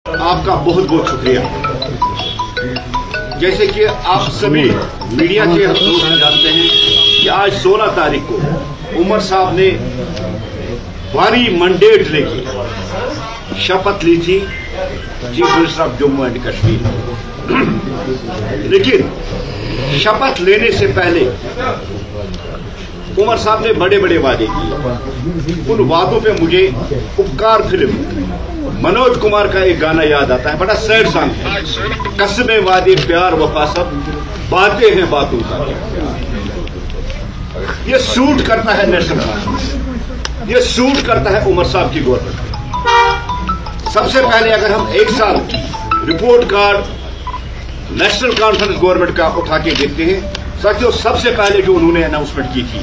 आपका बहुत बहुत शुक्रिया। जैसे कि आप सभी मीडिया के लोग जानते हैं कि आज 16 तारीख को उमर साहब ने भारी मैंडेट लेके शपथ ली थी chief minister of Jammu and Kashmir. लेकिन शपथ लेने से पहले उमर साहब ने बड़े बड़े वादे किए। उन वादों पे मुझे उपकार फिल्म मनोज कुमार का एक गाना याद आता है, बड़ा सैड सॉन्ग है। कसमें वादे प्यार वफा सब बातें हैं बातों का। ये सूट करता है नेशनल कॉन्फ्रेंस, ये सूट करता है उमर साहब की गवर्नमेंट। सबसे पहले अगर हम एक साल report card national conference government का उठा के देखते हैं, साथियों सबसे पहले जो उन्होंने अनाउंसमेंट की थी,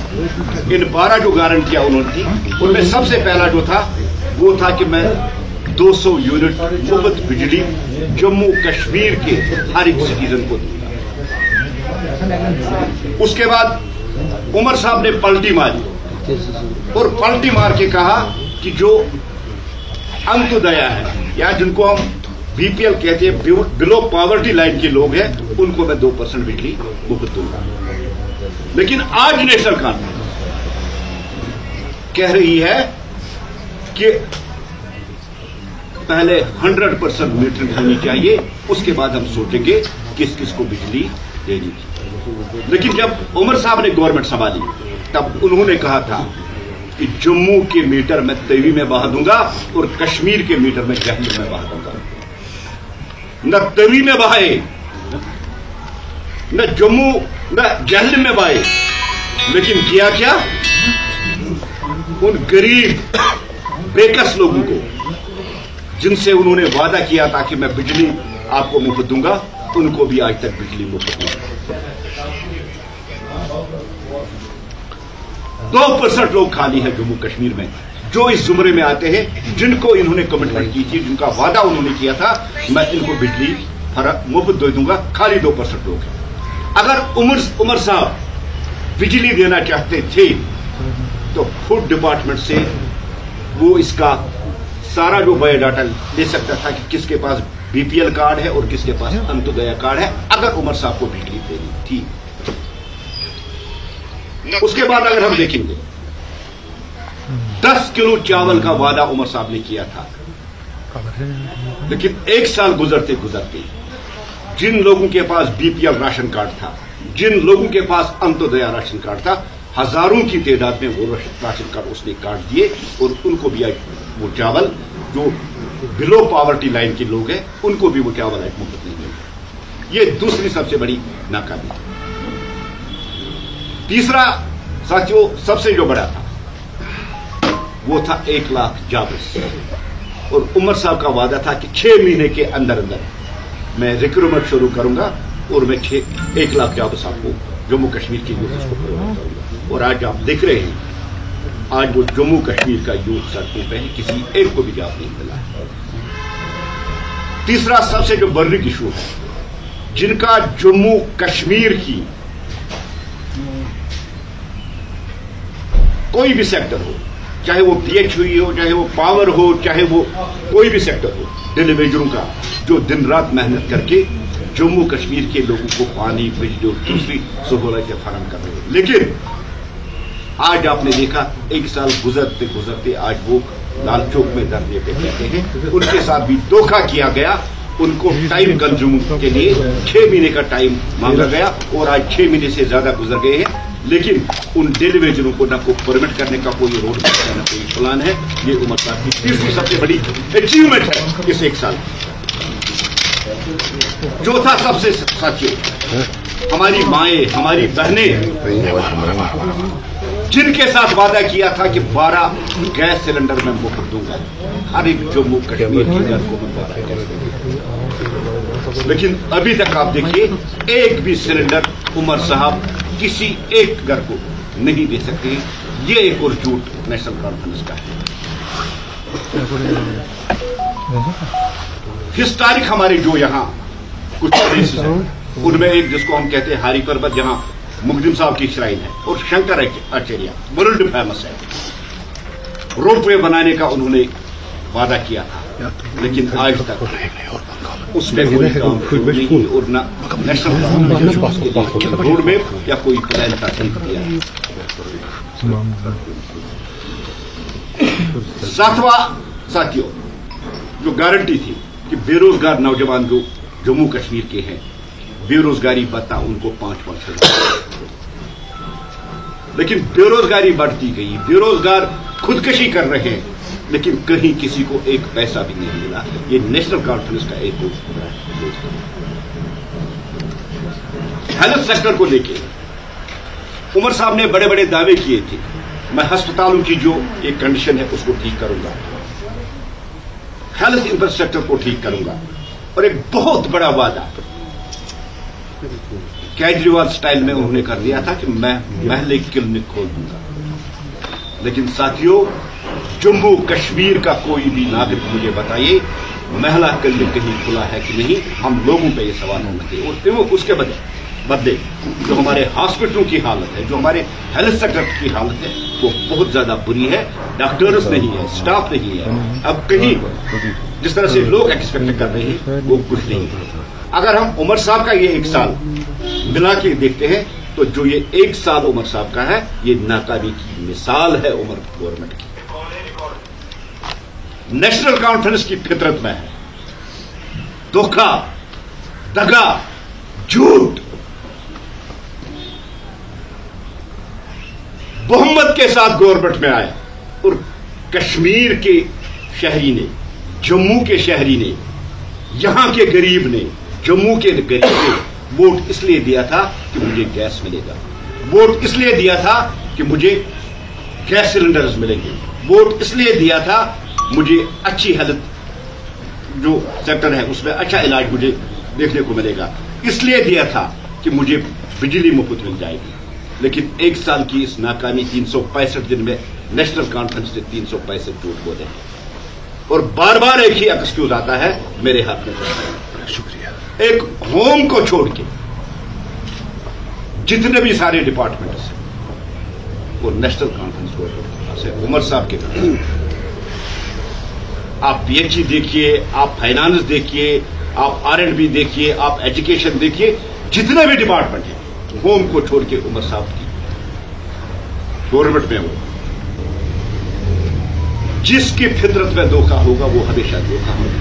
इन 12 जो गारंटियां उन्होंने की, उनमें सबसे पहला जो था वो था कि मैं 200 यूनिट मुफ्त बिजली जम्मू कश्मीर के हर एक सिटीजन को दूंगा। उसके बाद उमर साहब ने पलटी मारी और पलटी मार के कहा कि जो अंत्योदया है या जिनको हम बीपीएल कहते हैं, बिलो पॉवर्टी लाइन के लोग हैं, उनको मैं 2% बिजली मुफ्त दूंगा। लेकिन आज नेशनल कॉन्फ्रेंस कह रही है कि पहले 100% मीटरिंग होनी चाहिए, उसके बाद हम सोचेंगे किस किस को बिजली देनी थी। लेकिन जब उमर साहब ने गवर्नमेंट संभाली तब उन्होंने कहा था कि जम्मू के मीटर मैं तवी में बहा दूंगा और कश्मीर के मीटर में जहलम में बहा दूंगा। न तवी में बहाए, न जम्मू न जहलम में बहाए, लेकिन किया क्या? उन गरीब बेकस लोगों को जिनसे उन्होंने वादा किया था कि मैं बिजली आपको मुफ्त दूंगा, उनको भी आज तक बिजली मुफ्त नहीं। 2% लोग खाली है जम्मू कश्मीर में जो इस जुमरे में आते हैं, जिनको इन्होंने कमिटमेंट की थी, जिनका वादा उन्होंने किया था मैं इनको बिजली मुफ्त दे दूंगा, खाली 2% लोग हैं। अगर उमर साहब बिजली देना चाहते थे तो फूड डिपार्टमेंट से वो इसका सारा जो बायोडाटा ले सकता था कि किसके पास बीपीएल कार्ड है और किसके पास अंत्योदय कार्ड है, अगर उमर साहब को बिजली देनी थी। उसके बाद अगर हम देखेंगे 10 किलो चावल का वादा उमर साहब ने किया था, लेकिन एक साल गुजरते गुजरते जिन लोगों के पास बीपीएल राशन कार्ड था, जिन लोगों के पास अंत्योदय राशन कार्ड था, हजारों की तादाद में वो राशन कार्ड उसने काट दिए और उनको भी वो चावल जो बिलो पॉवर्टी लाइन के लोग हैं उनको भी वो चावल आज मुफ्त नहीं मिल। ये दूसरी सबसे बड़ी नाकामी। तीसरा साथियों सबसे जो बड़ा था वो था 1 लाख जॉब्स, और उमर साहब का वादा था कि 6 महीने के अंदर अंदर मैं रिक्रूटमेंट शुरू करूंगा और मैं 1 लाख जॉब्स आपको जम्मू कश्मीर के यूथ को प्रोवाइड करूंगा। और आज आप देख रहे हैं आज वो जम्मू कश्मीर का यूथ सड़कों पे है, किसी एक को भी जॉब नहीं मिला है। तीसरा सबसे जो बर्निंग इशू है, जिनका जम्मू कश्मीर की कोई भी सेक्टर हो, चाहे वो पीएचई हो, चाहे वो पावर हो, चाहे वो कोई भी सेक्टर हो, डेलीवेजरों का जो दिन रात मेहनत करके जम्मू कश्मीर के लोगों को पानी, बिजली और दूसरी सहूलतें फराहम कर रहे हैं। लेकिन आज आपने देखा 1 साल गुजरते गुजरते आज वो लाल चौक में धरने पे बैठे हैं, उनके साथ भी धोखा किया गया। उनको टाइम कंज्यूम के लिए 6 महीने का टाइम मांगा गया और आज 6 महीने से ज्यादा गुजर गए हैं, लेकिन उन डेलीवेजरों को न कोई परमिट करने का कोई रोड न कोई प्लान है। ये उमर साहब की तीसरी सबसे बड़ी अचीवमेंट है इस 1 साल। चौथा सबसे साथियों हमारी माएं, हमारी बहनें, जिनके साथ वादा किया था कि 12 गैस सिलेंडर मैं मुफ्त दूंगा, हर एक जम्मू कश्मीर के घर को मैं 12 गैस दूंगा। लेकिन अभी तक आप देखिए एक भी सिलेंडर उमर साहब किसी एक घर को नहीं दे सकते। ये एक और झूठ नेशनल कॉन्फ्रेंस का है। हिस्टोरिक हमारे जो यहाँ कुछ प्लेसेस हैं, उनमें एक जिसको हम कहते हैं हारी पर्वत, जहाँ मुकदम साहब की श्राइन है, और शंकर आचार्य वर्ल्ड फेमस है। रोप वे बनाने का उन्होंने वादा किया था, लेकिन आज तक उसमें कोई काम शुरू नहीं और न नेशनल रोड मैप या कोई प्लान तारीफ किया है। सातवां साथियों, जो गारंटी थी कि बेरोजगार नौजवान जो जम्मू कश्मीर के हैं, बेरोजगारी भत्ता उनको 5-5 हजार, लेकिन बेरोजगारी बढ़ती गई, बेरोजगार खुदकशी कर रहे हैं, लेकिन कहीं किसी को एक पैसा भी नहीं मिला। ये नेशनल कॉन्फ्रेंस का एक हेल्थ सेक्टर को लेके उमर साहब ने बड़े बड़े दावे किए थे, मैं अस्पतालों की जो एक कंडीशन है उसको ठीक करूंगा, हेल्थ इंफ्रास्ट्रक्चर को ठीक करूंगा, और एक बहुत बड़ा वादा केजरीवाल स्टाइल में उन्होंने कर लिया था कि मैं महल्ले क्लिनिक खोल दूंगा। लेकिन साथियों, जम्मू कश्मीर का कोई भी नागरिक मुझे बताइए महिला क्लिनिक कहीं खुला है कि नहीं, हम लोगों पे ये सवाल होना चाहिए। और उसके बदले जो हमारे हॉस्पिटलों की हालत है, जो हमारे हेल्थ सेक्टर की हालत है, वो बहुत ज्यादा बुरी है। डॉक्टर्स नहीं है, स्टाफ नहीं है, अब कहीं जिस तरह से लोग एक्सपेक्ट कर रहे हैं वो कुछ नहीं है। अगर हम उमर साहब का ये 1 साल मिला के देखते हैं तो जो ये 1 साल उमर साहब का है, ये नाकामी की मिसाल है उमर गवर्नमेंट की। नेशनल कॉन्फ्रेंस की फितरत में है धोखा, दगा, झूठ। बहुमत के साथ गवर्नमेंट में आया और कश्मीर के शहरी ने, जम्मू के शहरी ने, यहां के गरीब ने, जम्मू के गरीब ने वोट इसलिए दिया था कि मुझे गैस मिलेगा, वोट इसलिए दिया था कि मुझे गैस सिलेंडर्स मिलेंगे, वोट इसलिए दिया था मुझे अच्छी हेल्थ जो सेक्टर है उसमें अच्छा इलाज मुझे देखने को मिलेगा, इसलिए दिया था कि मुझे बिजली मुफ्त मिल जाएगी। लेकिन 1 साल की इस नाकामी 365 दिन में नेशनल कॉन्फ्रेंस ने 365 झूठ बोले और बार बार एक ही एक्सक्यूज आता है मेरे हाथ में। शुक्रिया। एक होम को छोड़ के जितने भी सारे डिपार्टमेंट्स हैं वो नेशनल कॉन्फ्रेंस को उमर साहब के। आप पीएचई देखिए, आप फाइनेंस देखिए, आप R&B देखिए, आप एजुकेशन देखिए, जितने भी डिपार्टमेंट हैं होम को छोड़ के उमर साहब की गवर्नमेंट में हो। जिसकी फितरत में धोखा होगा वो हमेशा धोखा होगा।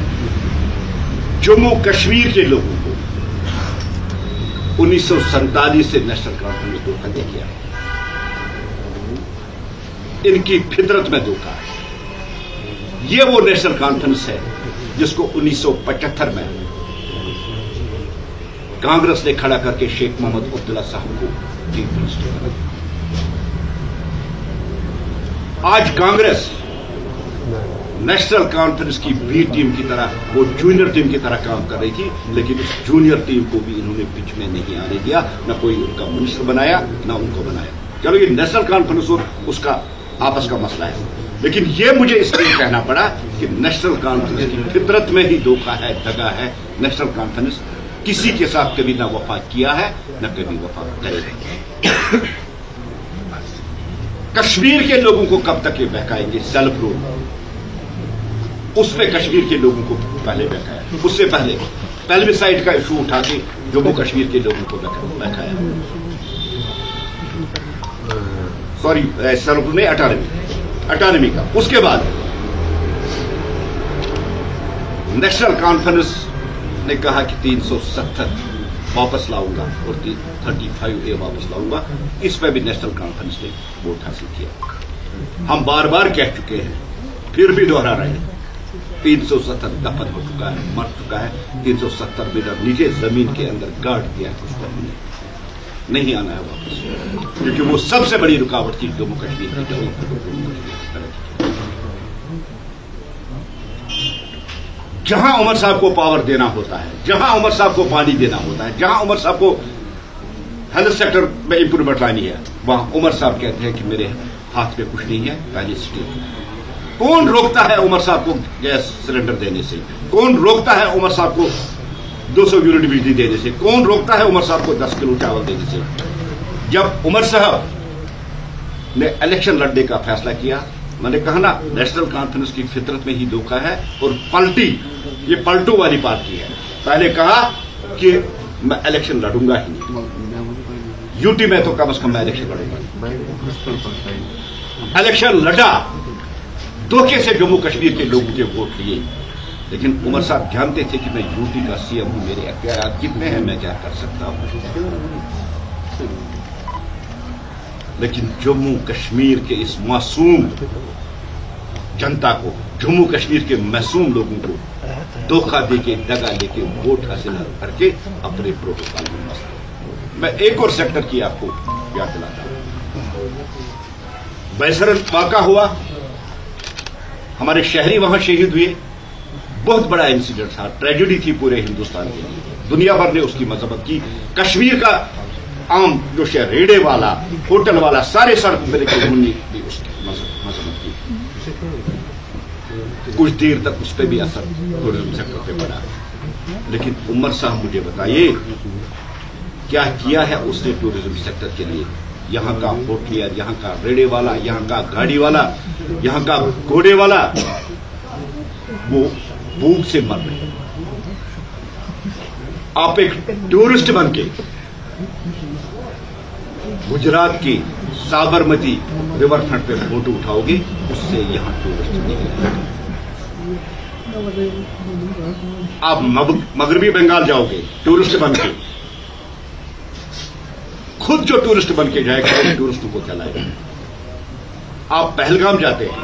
जम्मू कश्मीर के लोगों को 1947 से नेशनल कॉन्फ्रेंस धोखा दे गया, इनकी फितरत में धोखा है। ये वो नेशनल कॉन्फ्रेंस है जिसको 1975 में कांग्रेस ने खड़ा करके शेख मोहम्मद अब्दुल्ला साहब को चीफ मिनिस्टर बनाया। आज कांग्रेस नेशनल कॉन्फ्रेंस की बी टीम की तरह, वो जूनियर टीम की तरह काम कर रही थी, लेकिन उस जूनियर टीम को भी इन्होंने बीच में नहीं आने दिया, न कोई उनका मिनिस्टर बनाया न उनको बनाया। चलो ये नेशनल कॉन्फ्रेंस और उसका आपस का मसला है, लेकिन ये मुझे इसलिए कहना पड़ा कि नेशनल कॉन्फ्रेंस की फितरत में ही धोखा है, दगा है। नेशनल कॉन्फ्रेंस किसी के साथ कभी ना वफा किया है न कभी वफा करेगा। कश्मीर के लोगों को कब तक ये बहकाएंगे? सेल्फ रूल, उसमें कश्मीर के लोगों को पहले बहकाया, उससे पहले पेल्विसाइड का इशू उठा के जम्मू कश्मीर के लोगों को बहकाया। सॉरी, सेल्फ रूल नहीं, अटानमी का। उसके बाद नेशनल कॉन्फ्रेंस ने कहा कि 370 वापस लाऊंगा और 35A वापस लाऊंगा। इस पर भी नेशनल कॉन्फ्रेंस ने वोट हासिल किया। हम बार बार कह चुके हैं, फिर भी दोहरा रहे हैं, 370 दफन हो चुका है, मर चुका है। 370 मीटर नीचे जमीन के अंदर गाड़ दिया है, उसको हमने नहीं आना है वापस, क्योंकि वो सबसे बड़ी रुकावट थी जम्मू कश्मीर की। जहां उमर साहब को पावर देना होता है, जहां उमर साहब को पानी देना होता है, जहां उमर साहब को हेल्थ सेक्टर में इंप्रूवमेंट लानी है, वहां उमर साहब कहते हैं कि मेरे हाथ में कुछ नहीं है, पहले स्टेट। कौन रोकता है उमर साहब को गैस सिलेंडर देने से? कौन रोकता है उमर साहब को 200 यूनिट बिजली देने से? कौन रोकता है उमर साहब को 10 किलो चावल देने से? जब उमर साहब ने इलेक्शन लड़ने का फैसला किया, मैंने कहा ना, नेशनल कॉन्फ्रेंस की फितरत में ही धोखा है। और पलटी, ये पलटू वाली पार्टी है। पहले कहा कि मैं इलेक्शन लड़ूंगा ही नहीं, यूटी में तो कम से कम मैं इलेक्शन लड़ूंगा। इलेक्शन लड़ा, धोखे से जम्मू कश्मीर के लोगों के वोट लिए। लेकिन उमर साहब जानते थे कि मैं यूटी का सीएम हूं, मेरे अख्तियार कितने हैं, मैं क्या कर सकता हूं। लेकिन जम्मू कश्मीर के इस मासूम जनता को, जम्मू कश्मीर के मासूम लोगों को धोखा देके, दगा देके वोट हासिल करके अपने प्रोटोकॉल में मस्त। मैं एक और सेक्टर की आपको याद दिलाता हूं। बैसरन वाक़ा हुआ, हमारे शहरी वहां शहीद हुए, बहुत बड़ा इंसिडेंट था, ट्रेजेडी थी पूरे हिंदुस्तान के लिए। दुनिया भर ने उसकी मजम्मत की। कश्मीर का आम जो शहर, रेड़े वाला, होटल वाला, सारे सड़क पे लेकर उन्होंने भी उसकी मजम्मत की। कुछ देर तक उस पर भी असर टूरिज्म सेक्टर पे पड़ा। लेकिन उमर साहब मुझे बताइए, क्या किया है उसने टूरिज्म सेक्टर के लिए? यहाँ का होटलियर, यहाँ का रेड़े वाला, यहाँ का गाड़ी वाला, यहाँ का घोड़े वाला, वो भूख से मर रहे। आप एक टूरिस्ट बन के गुजरात की साबरमती रिवर फ्रंट पे फोटो उठाओगे, उससे यहां टूरिस्ट निकलेंगे। आप मगरबी बंगाल जाओगे टूरिस्ट बन के, खुद जो टूरिस्ट बन के जाएगा वो टूरिस्टों को चलाएगा। आप पहलगाम जाते हैं,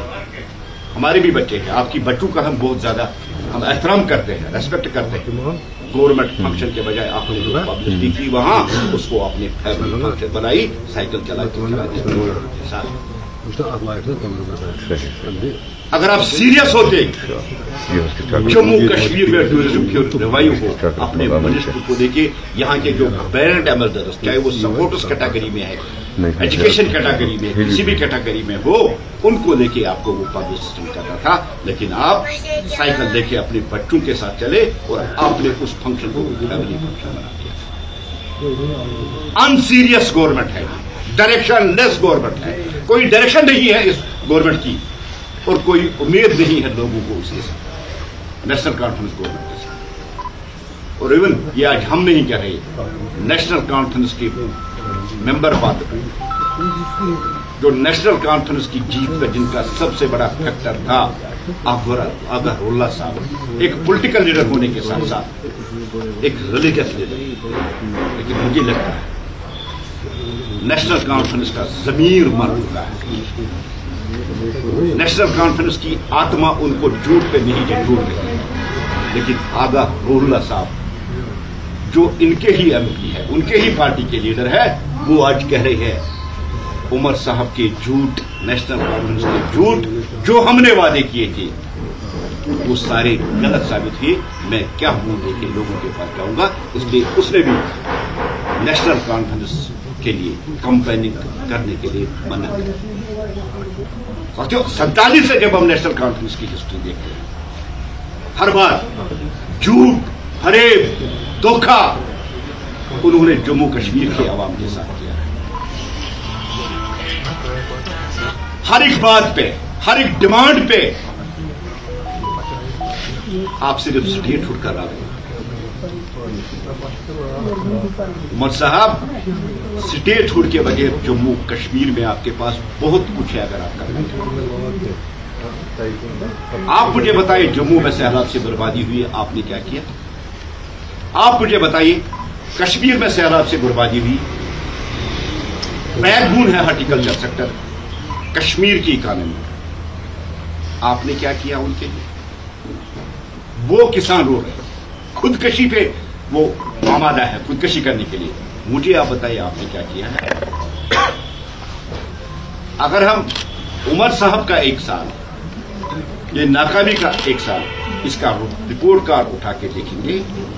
हमारे भी बच्चे हैं, आपकी बच्चों का हम बहुत ज्यादा हम एहतराम करते हैं, रेस्पेक्ट करते हैं। गवर्नमेंट फंक्शन के बजाय आपने जो पब्लिसिटी की वहां, उसको आपने फैमिली फंक्शन बनाई, साइकिल चलाते। अगर आप सीरियस होते जम्मू कश्मीर में टूरिज्म की रिवाइव हो, अपने मिनिस्टर को देखिए, यहाँ के जो ब्रांड एम्बेसडर्स, चाहे वो सपोर्टर्स कैटेगरी में है, एजुकेशन कैटेगरी में, किसी भी कैटेगरी में हो, उनको लेके आपको वो पब्लिसिटी करना था। लेकिन आप साइकिल लेके अपने बच्चों के साथ चले और आपने उस फंक्शन को फैमिली फंक्शन बना दिया। अनसीरियस गवर्नमेंट है, डायरेक्शन लेस गवर्नमेंट है, कोई डायरेक्शन नहीं है इस गवर्नमेंट की और कोई उम्मीद नहीं है लोगों को उसके साथ, नेशनल कॉन्फ्रेंस गवर्नमेंट के साथ। और इवन ये आज हम नहीं कह रहे, नेशनल कॉन्फ्रेंस के मेंबर बात, जो नेशनल कॉन्फ्रेंस की जीत का जिनका सबसे बड़ा फैक्टर था अगरुल्ला साहब, एक पॉलिटिकल लीडर होने के साथ साथ एक रिलीजियस लीडर। लेकिन मुझे लगता है नेशनल कॉन्फ्रेंस का ज़मीर मर चुका है। नेशनल कॉन्फ्रेंस की आत्मा उनको झूठ पे नहीं झूठ रही है। लेकिन आगा रुल्ला साहब जो इनके ही एमपी है, उनके ही पार्टी के लीडर है, वो आज कह रहे हैं उमर साहब के झूठ, नेशनल कॉन्फ्रेंस के झूठ, जो हमने वादे किए थे वो सारे गलत साबित हुए। मैं क्या मुंह देके लोगों के पास जाऊंगा? इसलिए उसने भी नेशनल कॉन्फ्रेंस के लिए कंपेनिंग करने के लिए मना किया। 47 से जब हम नेशनल कॉन्फ्रेंस की हिस्ट्री देखते हैं, हर बार झूठ, फरेब, धोखा उन्होंने जम्मू कश्मीर के आवाम के साथ किया। हर एक बात पे, हर एक डिमांड पे आप सिर्फ स्टेट हुड कर रहे हैं। उमर साहब, स्टेट हुड के बगैर जम्मू कश्मीर में आपके पास बहुत कुछ है अगर आप करना चाहें। आप मुझे बताइए, जम्मू में सैलाब से बर्बादी हुई है, आपने क्या किया? आप मुझे बताइए, कश्मीर में सैलाब से बर्बादी हुई, बैकबोन है हॉर्टिकल्चर सेक्टर कश्मीर की इकानमी, आपने क्या किया उनके लिए? वो किसान रो रहे, खुदकशी पे वो आमादा है खुदकशी करने के लिए। मुझे आप बताइए आपने क्या किया है? अगर हम उमर साहब का एक साल, ये नाकामी का एक साल, इसका रिपोर्ट कार्ड उठा के देखेंगे,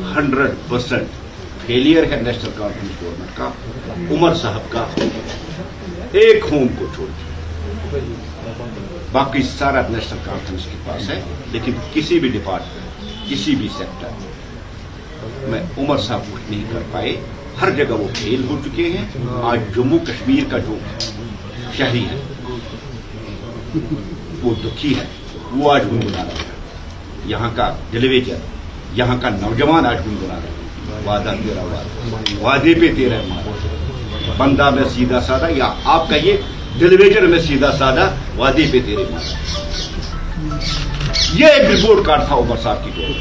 100% फेलियर है नेशनल कॉन्फ्रेंस गवर्नमेंट का, उमर साहब का एक होम को छोड़ के। बाकी सारा नेशनल कॉन्फ्रेंस के पास है, लेकिन किसी भी डिपार्टमेंट, किसी भी सेक्टर में उमर साहब कुछ नहीं कर पाए। हर जगह वो फेल हो चुके हैं। आज जम्मू कश्मीर का जो शहरी है वो दुखी है, वो आज गुनगुना रहा है। यहाँ का डेलीवेजर, यहाँ का नौजवान आज गुनगुना रहा है, वादा तेरा वादा, वादे पे तेरा मारा, बंदा में सीधा साधा, या आप कहिए डेलीवेजर में सीधा साधा, वादे पे तेरे मारा। ये एक रिपोर्ट कार्ड था उमर साहब की दौर।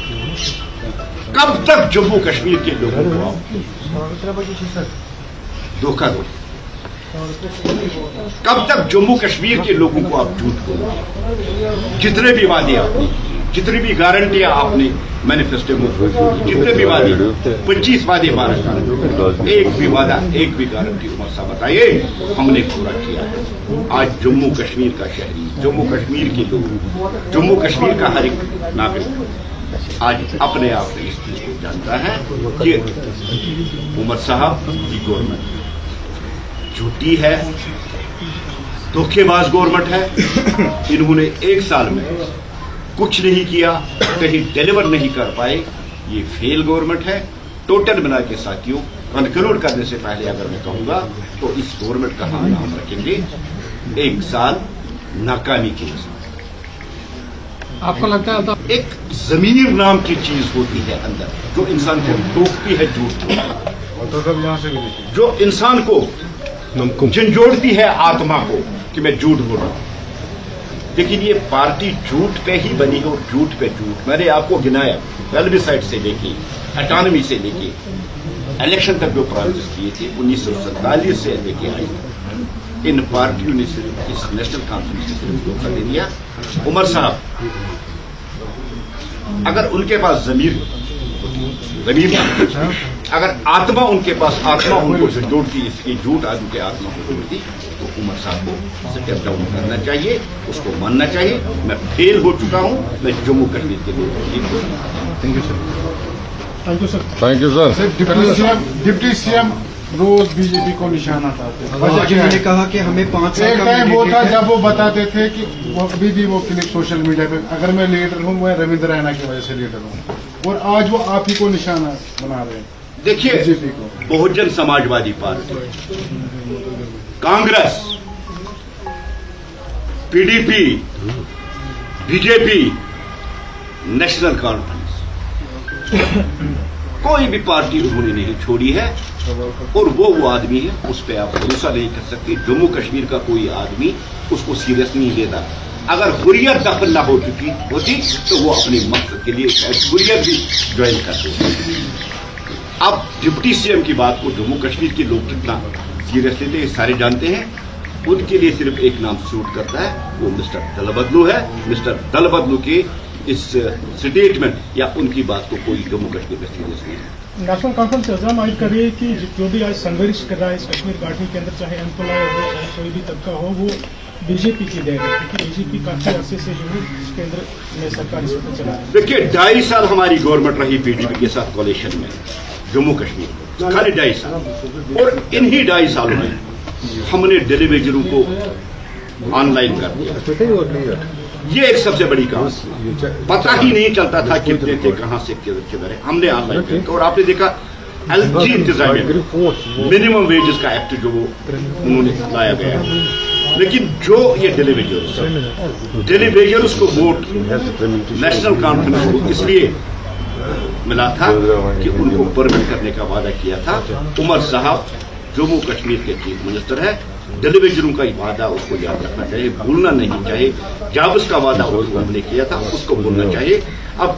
कब तक जम्मू कश्मीर के लोगों को आप धोखा दो? कब तक जम्मू कश्मीर के लोगों को आप झूठ बोलोगे? जितने भी वादे आपने, जितनी भी गारंटियां आपने मैनिफेस्टो में, जितने भी वादे, 25 वादे 12 गारंटी, एक भी वादा, एक भी गारंटी उमर साहब बताइए हमने पूरा किया है। आज जम्मू कश्मीर का शहरी, जम्मू कश्मीर के लोग, जम्मू कश्मीर का हर एक नागरिक आज अपने आप में इस चीज को जानता है कि उमर साहब की गवर्नमेंट झूठी है, धोखेबाज गवर्नमेंट है। इन्होंने एक साल में कुछ नहीं किया, कहीं डिलीवर नहीं कर पाए, ये फेल गवर्नमेंट है। टोटल मिला के साथियों, कंक्लूड करने से पहले अगर मैं कहूंगा तो इस गवर्नमेंट का हम नाम रखेंगे एक साल नाकामी के साथ। आपको लगता है एक जमीर नाम की चीज होती है अंदर, जो इंसान को टोकती है झूठ, जो इंसान को झंझोड़ती है आत्मा को कि मैं झूठ बोल रहा हूं। लेकिन ये पार्टी झूठ पे ही बनी है, और झूठ पे झूठ। मैंने आपको गिनाया, वेलबिसाइड से लेके अटॉनमी से लेके इलेक्शन तक जो प्रॉमिस किए थे 1947 से लेके आए, इन पार्टियों ने सिर्फ इस नेशनल कॉन्फ्रेंस से सिर्फ धोखा दे दिया। उमर साहब, अगर उनके पास जमीर अगर आत्मा उनके पास, आत्मा उनको जोड़ती, इसकी झूठ आदमी के आत्मा को जोड़ती, तो उमर साहब को स्टेप डाउन करना चाहिए, उसको मानना चाहिए। मैं फेल हो चुका हूं, मैं जम्मू कश्मीर के लिए। Thank you sir. Thank you sir. Thank you sir. Deputy CM रोज बीजेपी को निशाना था। उन्होंने कहा कि हमें 5 साल एक टाइम वो था जब वो बताते थे कि वो अभी भी वो क्लिप सोशल मीडिया पे, अगर मैं लीडर हूँ मैं रविंद्र रैना की वजह से लीडर हूँ, और आज वो आप ही को निशाना बना रहे हैं। देखिए, Bahujan Samajwadi party, Congress, PDP, BJP, National Conference, कोई भी पार्टी उन्होंने नहीं छोड़ी है, और वो आदमी है, उस पर आप भरोसा नहीं कर सकते। जम्मू कश्मीर का कोई आदमी उसको सीरियस नहीं लेता। अगर हुर्रियत दफन ना हो चुकी होती तो वो अपने मकसद के लिए शायद हुर्रियत भी ज्वाइन करते। अब डिप्टी सीएम की बात को जम्मू कश्मीर के लोग कितना सीरियस लेते हैं सारे जानते हैं। उनके लिए सिर्फ एक नाम सूट करता है, वो मिस्टर दलबदलू है। मिस्टर दलबदलू के इस स्टेटमेंट या उनकी बात को कोई जम्मू कश्मीर में सीरियस नहीं है। नेशनल कॉन्फ्रेंस इल्जाम आयद कर रही है कि जो भी आज संघर्ष कर रहा है इस कश्मीर घाटी के अंदर, चाहे एम्प्लॉय हो चाहे कोई भी तबका हो, वो बीजेपी की देन है, क्योंकि बीजेपी काफी अरसे से जो है केंद्र में सरकार इस वक्त चला रही है। देखिए, 2.5 साल हमारी गवर्नमेंट रही पीडीपी के साथ कोalition में जम्मू कश्मीर, खाली 2.5 साल, और इन्हीं 2.5 सालों में हमने डेलीवेजरों को ऑनलाइन कर दिया। ये एक सबसे बड़ी कहानी, पता ही नहीं चलता था कितने थे, कहां से किधर, हमने ऑनलाइन कर दिया। और आपने देखा एलजी इंतजामिया, मिनिमम वेजेस का एक्ट जो वो उन्होंने लाया गया। लेकिन जो ये डेलीवेजर्स को वोट नेशनल कॉन्फ्रेंस को इसलिए मिला था कि उनको परमिट करने का वादा किया था। उमर साहब जम्मू कश्मीर के चीफ मिनिस्टर है, डेलीवेजरों का वादा उसको याद रखना चाहिए, भूलना नहीं चाहिए। जब उसका वादा हमने किया था उसको भूलना चाहिए। अब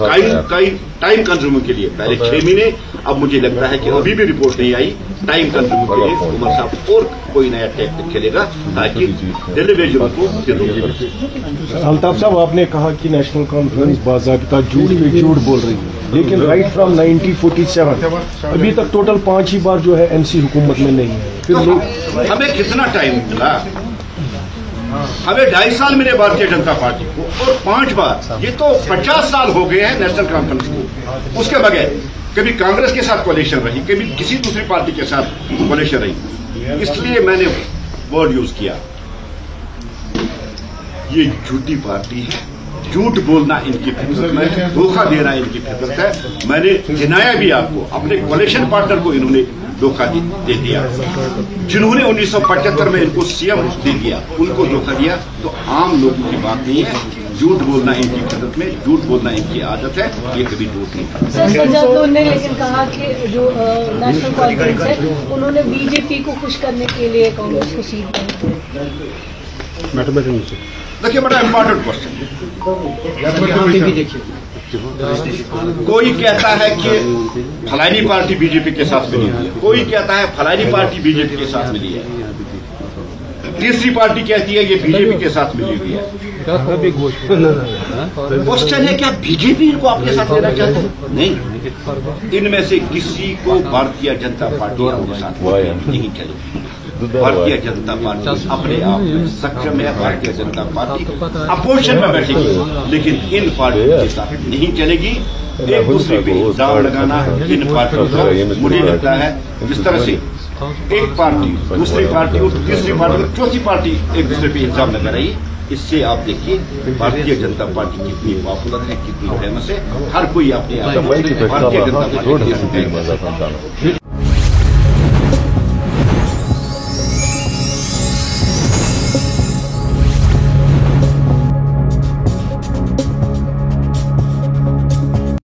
टाइम कंज्यूमर के लिए पहले 6 महीने, अब मुझे लगता है कि अभी भी रिपोर्ट नहीं आई। टाइम कंज्यूमर के लिए उमर साहब और कोई नया टैक्टिक खेलेगा ताकि डेलीवेजरों को। अल्ताफ साहब, आपने कहा कि नेशनल कॉन्फ्रेंस बाज़ाब्ता झूठ पे झूठ बोल रही है, लेकिन राइट फ्रॉम 1947 अभी तक टोटल 5 ही बार जो है एनसी हुकूमत में नहीं है। फिर हमें कितना टाइम मिला? हमें 2.5 साल मिले भारतीय जनता पार्टी को, और 5 बार, ये तो 50 साल हो गए हैं नेशनल कॉन्फ्रेंस को। उसके बगैर कभी कांग्रेस के साथ कोalition रही, कभी किसी दूसरी पार्टी के साथ कोalition रही। इसलिए मैंने वर्ड यूज किया, ये झूठी पार्टी है, झूठ बोलना इनकी फितरत में, धोखा देना इनकी फितरत है। मैंने गिनाया भी आपको, अपने कोalition पार्टनर को इन्होंने धोखा दे दिया। जिन्होंने 1975 में इनको सीएम दे दिया उनको धोखा दिया। तो आम लोगों की बात नहीं है, झूठ बोलना इनकी फितरत में, झूठ बोलना इनकी आदत है, ये कभी झूठ नहीं करते। सर पंजाब लोन ने लेकिन कहा कि जो नेशनल कॉन्फ्रेंस है उन्होंने बीजेपी को खुश करने के लिए कांग्रेस को सीट दी। देखिए बड़ा इंपॉर्टेंट क्वेश्चन, कोई कहता है कि फलानी पार्टी बीजेपी के साथ मिली है, कोई कहता है फलानी पार्टी बीजेपी के साथ मिली है, तीसरी पार्टी कहती है ये बीजेपी के साथ मिली हुई है। क्वेश्चन है क्या बीजेपी इनको अपने साथ लेना चाहती है? नहीं, इनमें से किसी को भारतीय जनता पार्टी अपने साथ नहीं चलेगी। भारतीय जनता पार्टी अपने आप में सक्षम है, भारतीय जनता पार्टी अपोजिशन में बैठेगी, लेकिन इन पार्टियों के साथ नहीं चलेगी। एक दूसरे पे इल्जाम लगाना इन पार्टियों को, मुझे लगता है जिस तरह से एक पार्टी दूसरी पार्टी और तीसरी पार्टी और चौथी पार्टी एक दूसरे पे इल्जाम लगा रही है, इससे आप देखिए भारतीय जनता पार्टी कितनी पॉपुलर है, कितनी फेमस है। हर कोई अपने आप भारतीय जनता पार्टी